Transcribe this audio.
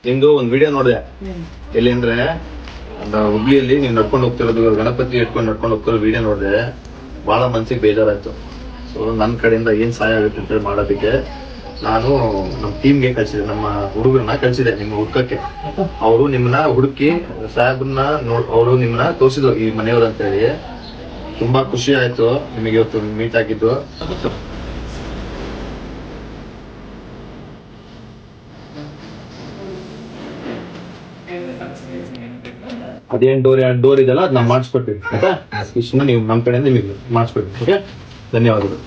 ನಿಮ್ದು ಒಂದು ವಿಡಿಯೋ ನೋಡಿದೆ. ಎಲ್ಲಿ ಅಂದ್ರೆ ಹುಬ್ಳಿಯಲ್ಲಿ ನೀವು ನಡ್ಕೊಂಡು ಹೋಗ್ತಿರೋದು, ಗಣಪತಿ ಇಟ್ಕೊಂಡು ನಡ್ಕೊಂಡು ಹೋಗ್ತಿರೋ ವಿಡಿಯೋ ನೋಡಿದೆ. ಬಹಳ ಮನ್ಸಿಗೆ ಬೇಜಾರಾಯ್ತು. ಸೊ ನನ್ನ ಕಡೆಯಿಂದ ಏನ್ ಸಹಾಯ ಆಗುತ್ತೆ ಅಂತ ಮಾಡೋದಕ್ಕೆ ನಾನು ನಮ್ಮ ಟೀಮ್ಗೆ ಕಳ್ಸಿದೆ, ನಮ್ಮ ಹುಡುಗರನ್ನ ಕಳ್ಸಿದೆ ನಿಮ್ಮ ಹುಡ್ಕಕ್ಕೆ. ಅವರು ನಿಮ್ಮನ್ನ ಹುಡುಕಿ ಸಾಹೇಬ್ರನ್ನ ಅವರು ನಿಮ್ಮನ್ನ ತೋರಿಸಿದ್ರು ಈ ಮನೆಯವರು ಅಂತ ಹೇಳಿ. ತುಂಬಾ ಖುಷಿ ಆಯ್ತು ನಿಮಗೆ ಇವತ್ತು ಮೀಟ್ ಆಗಿದ್ದು. ಅದೇನ್ ಡೋರ್ ಇದೆಲ್ಲ ಅದ್ ನಾವು ಮಾಡಿಸ್ಕೊಡ್ತೀವಿ. ಆಯ್ತಾ? ಇಷ್ಟು ನೀವು ನಮ್ಮ ಕಡೆಯಿಂದ ನಿಮಗೆ ಮಾಡಿಸ್ಕೊಡ್ತೀವಿ. ಓಕೆ, ಧನ್ಯವಾದಗಳು.